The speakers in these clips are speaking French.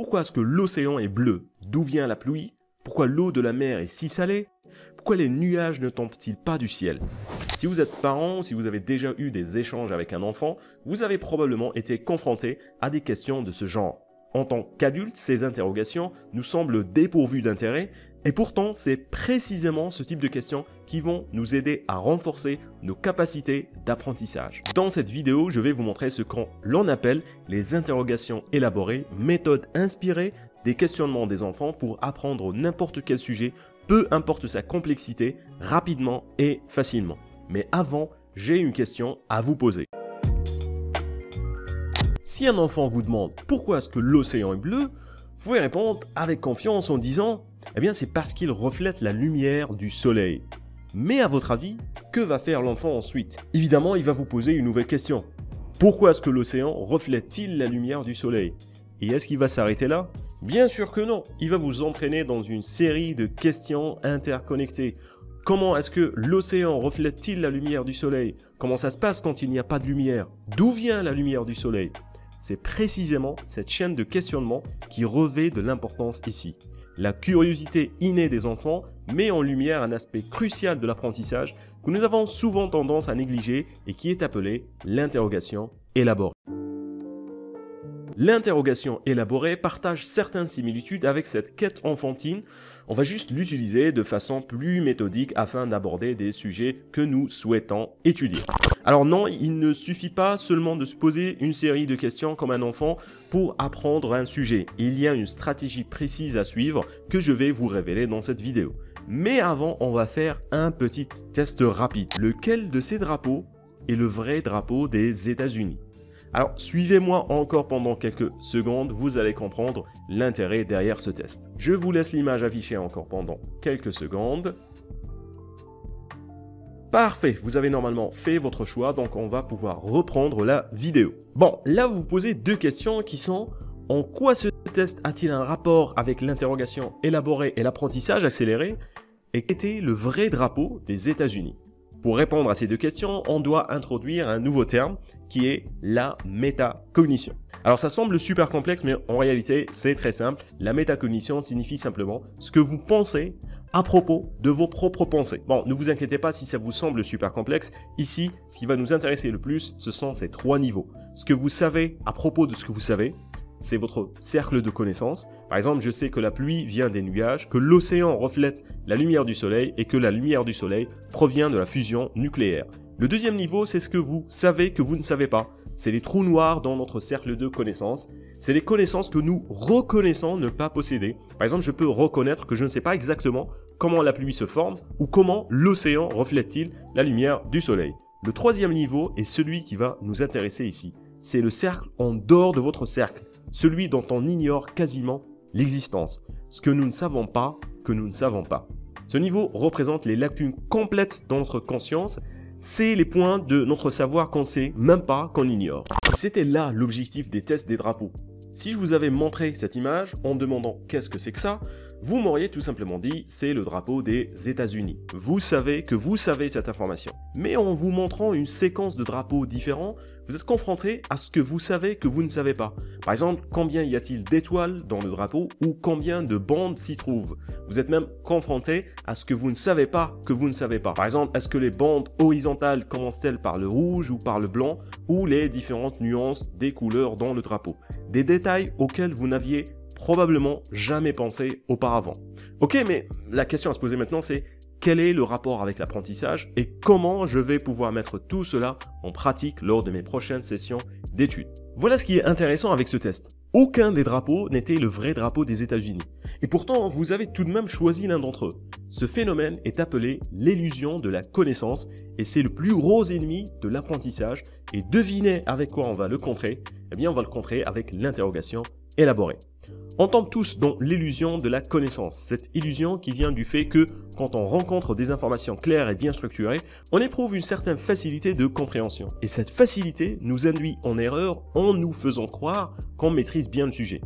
Pourquoi est-ce que l'océan est bleu? D'où vient la pluie? Pourquoi l'eau de la mer est si salée? Pourquoi les nuages ne tombent-ils pas du ciel? Si vous êtes parent ou si vous avez déjà eu des échanges avec un enfant, vous avez probablement été confronté à des questions de ce genre. En tant qu'adulte, ces interrogations nous semblent dépourvues d'intérêt, et pourtant c'est précisément ce type de questions qui vont nous aider à renforcer nos capacités d'apprentissage. Dans cette vidéo, je vais vous montrer ce qu'on appelle les interrogations élaborées, méthode inspirée des questionnements des enfants pour apprendre n'importe quel sujet, peu importe sa complexité, rapidement et facilement. Mais avant, j'ai une question à vous poser. Si un enfant vous demande pourquoi est-ce que l'océan est bleu, vous pouvez répondre avec confiance en disant « Eh bien c'est parce qu'il reflète la lumière du soleil ». Mais à votre avis, que va faire l'enfant ensuite? Évidemment, il va vous poser une nouvelle question. Pourquoi est-ce que l'océan reflète-t-il la lumière du soleil? Et est-ce qu'il va s'arrêter là? Bien sûr que non, il va vous entraîner dans une série de questions interconnectées. Comment est-ce que l'océan reflète-t-il la lumière du soleil? Comment ça se passe quand il n'y a pas de lumière? D'où vient la lumière du soleil? C'est précisément cette chaîne de questionnement qui revêt de l'importance ici. La curiosité innée des enfants met en lumière un aspect crucial de l'apprentissage que nous avons souvent tendance à négliger et qui est appelé l'interrogation élaborée. L'interrogation élaborée partage certaines similitudes avec cette quête enfantine. On va juste l'utiliser de façon plus méthodique afin d'aborder des sujets que nous souhaitons étudier. Alors non, il ne suffit pas seulement de se poser une série de questions comme un enfant pour apprendre un sujet. Il y a une stratégie précise à suivre que je vais vous révéler dans cette vidéo. Mais avant, on va faire un petit test rapide. Lequel de ces drapeaux est le vrai drapeau des États-Unis? Alors, suivez-moi encore pendant quelques secondes, vous allez comprendre l'intérêt derrière ce test. Je vous laisse l'image affichée encore pendant quelques secondes. Parfait, vous avez normalement fait votre choix, donc on va pouvoir reprendre la vidéo. Bon, là vous vous posez deux questions qui sont: en quoi ce test a-t-il un rapport avec l'interrogation élaborée et l'apprentissage accéléré? Et qu'était le vrai drapeau des États-Unis? Pour répondre à ces deux questions, on doit introduire un nouveau terme qui est la métacognition. Alors ça semble super complexe, mais en réalité c'est très simple. La métacognition signifie simplement ce que vous pensez à propos de vos propres pensées. Bon, ne vous inquiétez pas si ça vous semble super complexe. Ici, ce qui va nous intéresser le plus, ce sont ces trois niveaux. Ce que vous savez à propos de ce que vous savez, c'est votre cercle de connaissances. Par exemple, je sais que la pluie vient des nuages, que l'océan reflète la lumière du soleil et que la lumière du soleil provient de la fusion nucléaire. Le deuxième niveau, c'est ce que vous savez que vous ne savez pas. C'est les trous noirs dans notre cercle de connaissances. C'est les connaissances que nous reconnaissons ne pas posséder. Par exemple, je peux reconnaître que je ne sais pas exactement comment la pluie se forme ou comment l'océan reflète-t-il la lumière du soleil. Le troisième niveau est celui qui va nous intéresser ici. C'est le cercle en dehors de votre cercle. Celui dont on ignore quasiment l'existence. Ce que nous ne savons pas, que nous ne savons pas. Ce niveau représente les lacunes complètes dans notre conscience. C'est les points de notre savoir qu'on sait même pas, qu'on ignore. C'était là l'objectif des tests des drapeaux. Si je vous avais montré cette image en demandant qu'est-ce que c'est que ça, vous m'auriez tout simplement dit c'est le drapeau des États-Unis. Vous savez que vous savez cette information. Mais en vous montrant une séquence de drapeaux différents, vous êtes confronté à ce que vous savez que vous ne savez pas. Par exemple, combien y a-t-il d'étoiles dans le drapeau ou combien de bandes s'y trouvent? Vous êtes même confronté à ce que vous ne savez pas que vous ne savez pas. Par exemple, est-ce que les bandes horizontales commencent-elles par le rouge ou par le blanc ou les différentes nuances des couleurs dans le drapeau? Des détails auxquels vous n'aviez probablement jamais pensé auparavant. Ok, mais la question à se poser maintenant, c'est quel est le rapport avec l'apprentissage et comment je vais pouvoir mettre tout cela en pratique lors de mes prochaines sessions d'études. Voilà ce qui est intéressant avec ce test. Aucun des drapeaux n'était le vrai drapeau des États-Unis. Et pourtant, vous avez tout de même choisi l'un d'entre eux. Ce phénomène est appelé l'illusion de la connaissance et c'est le plus gros ennemi de l'apprentissage. Et devinez avec quoi on va le contrer? Eh bien, on va le contrer avec l'interrogation élaborée. On tombe tous dans l'illusion de la connaissance, cette illusion qui vient du fait que quand on rencontre des informations claires et bien structurées, on éprouve une certaine facilité de compréhension. Et cette facilité nous induit en erreur en nous faisant croire qu'on maîtrise bien le sujet.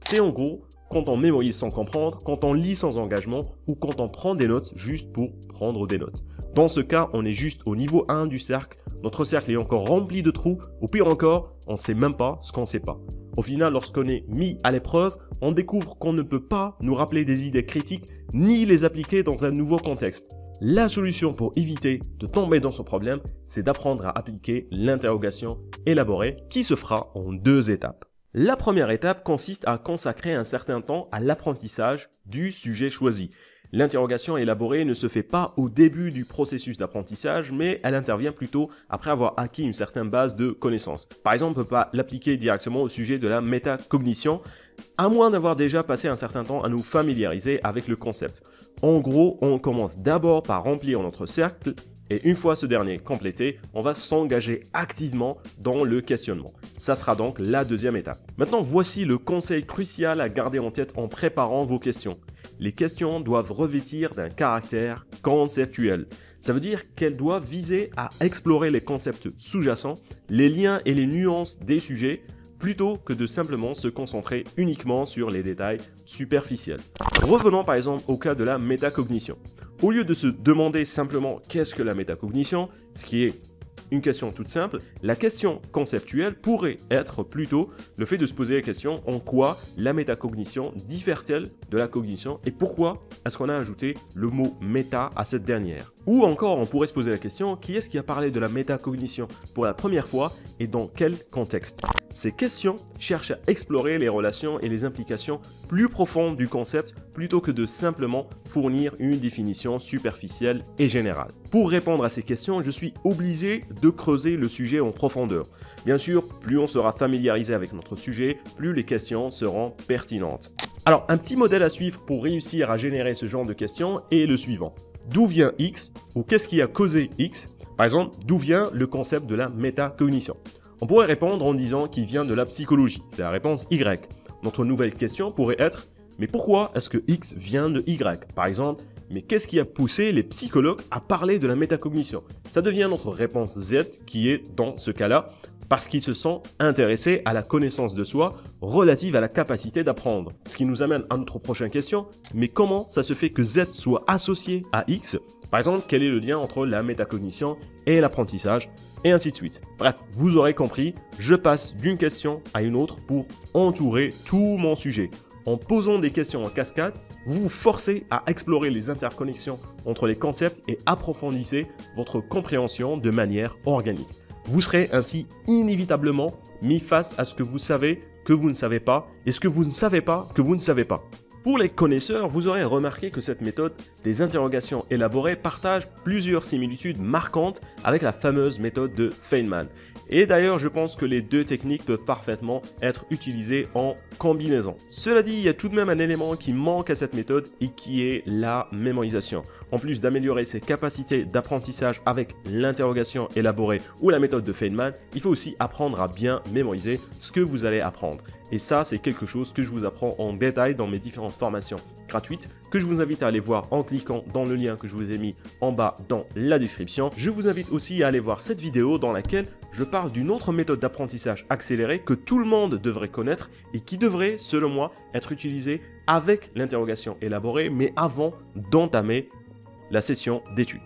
C'est en gros quand on mémorise sans comprendre, quand on lit sans engagement ou quand on prend des notes juste pour prendre des notes. Dans ce cas, on est juste au niveau 1 du cercle, notre cercle est encore rempli de trous, ou pire encore, on ne sait même pas ce qu'on ne sait pas. Au final, lorsqu'on est mis à l'épreuve, on découvre qu'on ne peut pas nous rappeler des idées critiques ni les appliquer dans un nouveau contexte. La solution pour éviter de tomber dans ce problème, c'est d'apprendre à appliquer l'interrogation élaborée qui se fera en 2 étapes. La première étape consiste à consacrer un certain temps à l'apprentissage du sujet choisi. L'interrogation élaborée ne se fait pas au début du processus d'apprentissage, mais elle intervient plutôt après avoir acquis une certaine base de connaissances. Par exemple, on ne peut pas l'appliquer directement au sujet de la métacognition, à moins d'avoir déjà passé un certain temps à nous familiariser avec le concept. En gros, on commence d'abord par remplir notre cercle, et une fois ce dernier complété, on va s'engager activement dans le questionnement. Ça sera donc la deuxième étape. Maintenant, voici le conseil crucial à garder en tête en préparant vos questions. Les questions doivent revêtir d'un caractère conceptuel. Ça veut dire qu'elles doivent viser à explorer les concepts sous-jacents, les liens et les nuances des sujets, plutôt que de simplement se concentrer uniquement sur les détails superficiels. Revenons par exemple au cas de la métacognition. Au lieu de se demander simplement qu'est-ce que la métacognition, ce qui est une question toute simple, la question conceptuelle pourrait être plutôt le fait de se poser la question en quoi la métacognition diffère-t-elle de la cognition et pourquoi est-ce qu'on a ajouté le mot méta à cette dernière. Ou encore, on pourrait se poser la question, qui est-ce qui a parlé de la métacognition pour la première fois et dans quel contexte? Ces questions cherchent à explorer les relations et les implications plus profondes du concept plutôt que de simplement fournir une définition superficielle et générale. Pour répondre à ces questions, je suis obligé de creuser le sujet en profondeur. Bien sûr, plus on sera familiarisé avec notre sujet, plus les questions seront pertinentes. Alors, un petit modèle à suivre pour réussir à générer ce genre de questions est le suivant. D'où vient X ou qu'est-ce qui a causé X? Par exemple, d'où vient le concept de la métacognition? On pourrait répondre en disant qu'il vient de la psychologie, c'est la réponse Y. Notre nouvelle question pourrait être, mais pourquoi est-ce que X vient de Y? Par exemple, mais qu'est-ce qui a poussé les psychologues à parler de la métacognition? Ça devient notre réponse Z qui est dans ce cas-là, parce qu'ils se sont intéressés à la connaissance de soi relative à la capacité d'apprendre. Ce qui nous amène à notre prochaine question, mais comment ça se fait que Z soit associé à X? Par exemple, quel est le lien entre la métacognition et l'apprentissage, et ainsi de suite. Bref, vous aurez compris, je passe d'une question à une autre pour entourer tout mon sujet. En posant des questions en cascade, vous vous forcez à explorer les interconnexions entre les concepts et approfondissez votre compréhension de manière organique. Vous serez ainsi inévitablement mis face à ce que vous savez que vous ne savez pas et ce que vous ne savez pas que vous ne savez pas. Pour les connaisseurs, vous aurez remarqué que cette méthode des interrogations élaborées partage plusieurs similitudes marquantes avec la fameuse méthode de Feynman. Et d'ailleurs, je pense que les deux techniques peuvent parfaitement être utilisées en combinaison. Cela dit, il y a tout de même un élément qui manque à cette méthode et qui est la mémorisation. En plus d'améliorer ses capacités d'apprentissage avec l'interrogation élaborée ou la méthode de Feynman, il faut aussi apprendre à bien mémoriser ce que vous allez apprendre. Et ça, c'est quelque chose que je vous apprends en détail dans mes différentes formations gratuites, que je vous invite à aller voir en cliquant dans le lien que je vous ai mis en bas dans la description. Je vous invite aussi à aller voir cette vidéo dans laquelle je parle d'une autre méthode d'apprentissage accélérée que tout le monde devrait connaître et qui devrait, selon moi, être utilisée avec l'interrogation élaborée, mais avant d'entamer la session d'études.